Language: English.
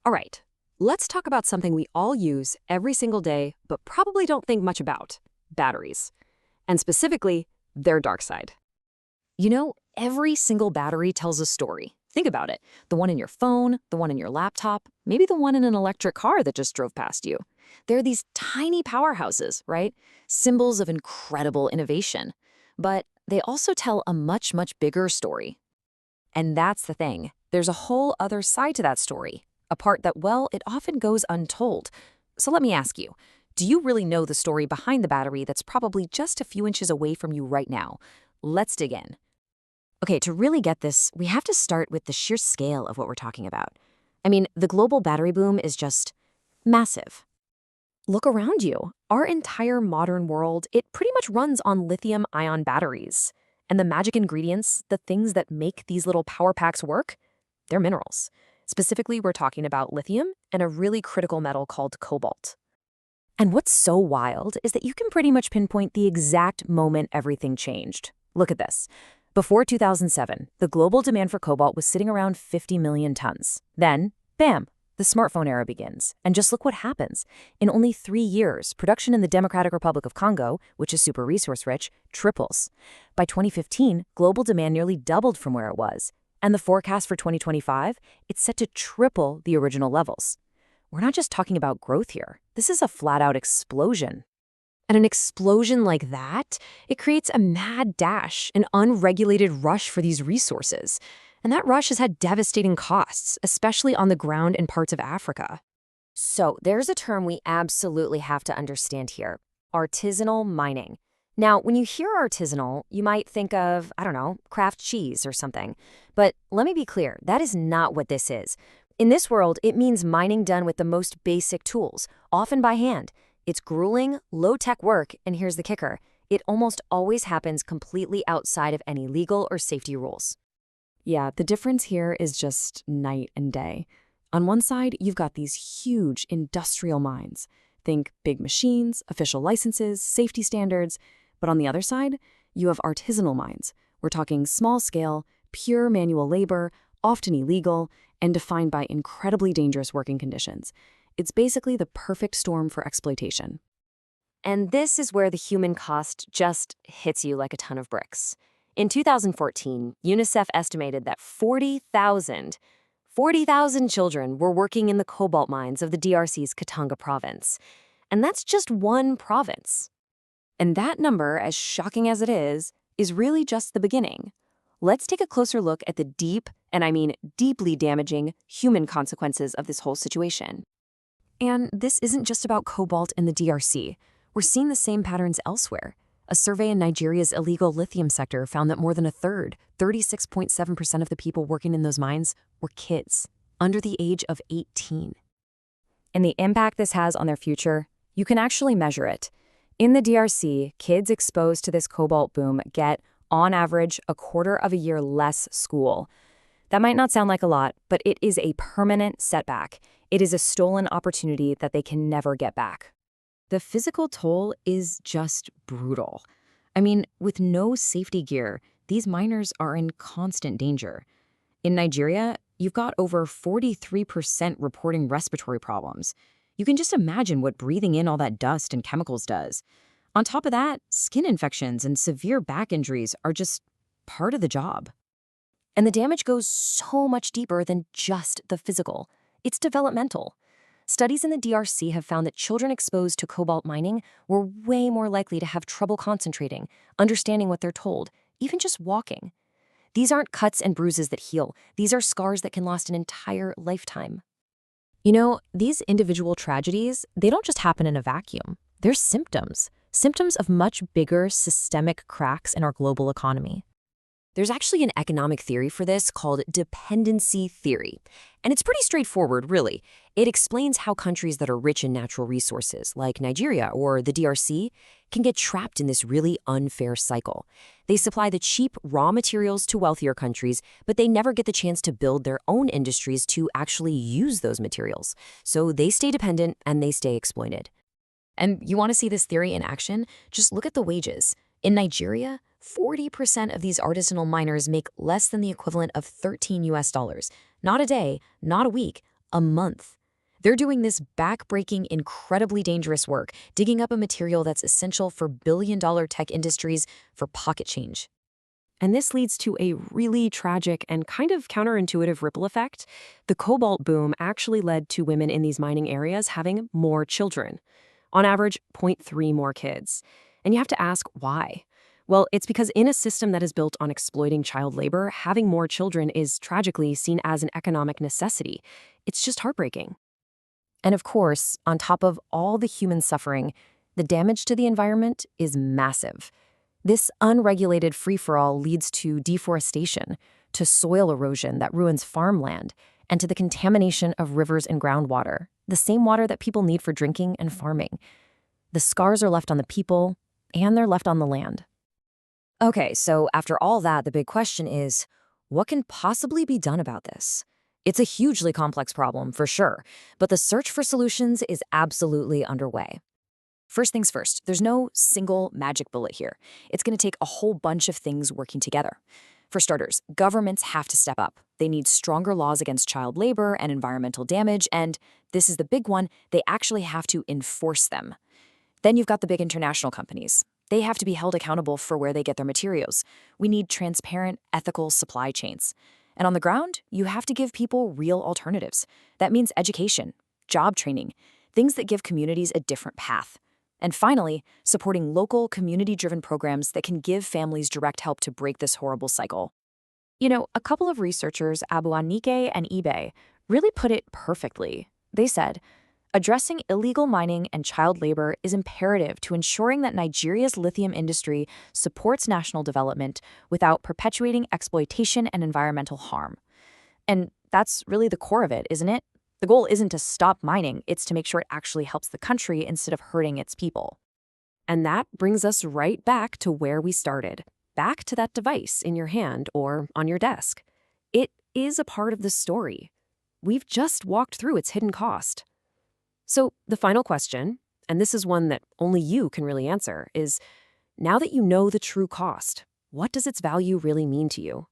All right, let's talk about something we all use every single day, but probably don't think much about: batteries. And specifically, their dark side. Every single battery tells a story. Think about it. The one in your phone, the one in your laptop, maybe the one in an electric car that just drove past you. They're these tiny powerhouses, right? Symbols of incredible innovation. But they also tell a much, much bigger story. And that's the thing. There's a whole other side to that story. A part that, well, it often goes untold. So let me ask you, do you really know the story behind the battery that's probably just a few inches away from you right now? Let's dig in. Okay, to really get this, we have to start with the sheer scale of what we're talking about. I mean, the global battery boom is just massive. Look around you. Our entire modern world, it pretty much runs on lithium-ion batteries. And the magic ingredients, the things that make these little power packs work, they're minerals. Specifically, we're talking about lithium and a really critical metal called cobalt. And what's so wild is that you can pretty much pinpoint the exact moment everything changed. Look at this. Before 2007, the global demand for cobalt was sitting around 50 million tons. Then, bam, the smartphone era begins. And just look what happens. In only 3 years, production in the Democratic Republic of Congo, which is super resource-rich, triples. By 2015, global demand nearly doubled from where it was. And the forecast for 2025, it's set to triple the original levels. We're not just talking about growth here. This is a flat-out explosion. And an explosion like that, it creates a mad dash, an unregulated rush for these resources. And that rush has had devastating costs, especially on the ground in parts of Africa. So there's a term we absolutely have to understand here: artisanal mining. Now, when you hear artisanal, you might think of, I don't know, craft cheese or something. But let me be clear, that is not what this is. In this world, it means mining done with the most basic tools, often by hand. It's grueling, low-tech work, and here's the kicker: it almost always happens completely outside of any legal or safety rules. Yeah, the difference here is just night and day. On one side, you've got these huge industrial mines. Think big machines, official licenses, safety standards. But on the other side, you have artisanal mines. We're talking small-scale, pure manual labor, often illegal, and defined by incredibly dangerous working conditions. It's basically the perfect storm for exploitation. And this is where the human cost just hits you like a ton of bricks. In 2014, UNICEF estimated that 40,000 children were working in the cobalt mines of the DRC's Katanga province. And that's just one province. And that number, as shocking as it is really just the beginning. Let's take a closer look at the deep, and I mean deeply damaging, human consequences of this whole situation. And this isn't just about cobalt in the DRC. We're seeing the same patterns elsewhere. A survey in Nigeria's illegal lithium sector found that more than a third, 36.7% of the people working in those mines, were kids, under the age of 18. And the impact this has on their future, you can actually measure it. In the DRC, kids exposed to this cobalt boom get, on average, a quarter of a year less school. That might not sound like a lot, but it is a permanent setback. It is a stolen opportunity that they can never get back. The physical toll is just brutal. I mean, with no safety gear, these miners are in constant danger. In Nigeria, you've got over 43% reporting respiratory problems. You can just imagine what breathing in all that dust and chemicals does. On top of that, skin infections and severe back injuries are just part of the job. And the damage goes so much deeper than just the physical. It's developmental. Studies in the DRC have found that children exposed to cobalt mining were way more likely to have trouble concentrating, understanding what they're told, even just walking. These aren't cuts and bruises that heal. These are scars that can last an entire lifetime. These individual tragedies, they don't just happen in a vacuum. They're symptoms of much bigger systemic cracks in our global economy. There's actually an economic theory for this called dependency theory. And it's pretty straightforward, really. It explains how countries that are rich in natural resources, like Nigeria or the DRC, can get trapped in this really unfair cycle. They supply the cheap raw materials to wealthier countries, but they never get the chance to build their own industries to actually use those materials. So they stay dependent and they stay exploited. And you want to see this theory in action? Just look at the wages. In Nigeria, 40% of these artisanal miners make less than the equivalent of $13 US. Not a day, not a week, a month. They're doing this back-breaking, incredibly dangerous work, digging up a material that's essential for billion-dollar tech industries for pocket change. And this leads to a really tragic and kind of counterintuitive ripple effect. The cobalt boom actually led to women in these mining areas having more children. On average, 0.3 more kids. And you have to ask why. Well, it's because in a system that is built on exploiting child labor, having more children is tragically seen as an economic necessity. It's just heartbreaking. And of course, on top of all the human suffering, the damage to the environment is massive. This unregulated free-for-all leads to deforestation, to soil erosion that ruins farmland, and to the contamination of rivers and groundwater, the same water that people need for drinking and farming. The scars are left on the people, and they're left on the land. Okay, so after all that, the big question is, what can possibly be done about this? It's a hugely complex problem, for sure, but the search for solutions is absolutely underway. First things first, there's no single magic bullet here. It's going to take a whole bunch of things working together. For starters, governments have to step up. They need stronger laws against child labor and environmental damage, and this is the big one, they actually have to enforce them. Then you've got the big international companies. They have to be held accountable for where they get their materials. We need transparent, ethical supply chains. And on the ground, you have to give people real alternatives. That means education, job training, things that give communities a different path. And finally, supporting local, community-driven programs that can give families direct help to break this horrible cycle. You know, a couple of researchers, Abu Anike and eBay, really put it perfectly. They said, addressing illegal mining and child labor is imperative to ensuring that Nigeria's lithium industry supports national development without perpetuating exploitation and environmental harm. And that's really the core of it, isn't it? The goal isn't to stop mining, it's to make sure it actually helps the country instead of hurting its people. And that brings us right back to where we started, back to that device in your hand or on your desk. It is a part of the story. We've just walked through its hidden cost. So the final question, and this is one that only you can really answer, is now that you know the true cost, what does its value really mean to you?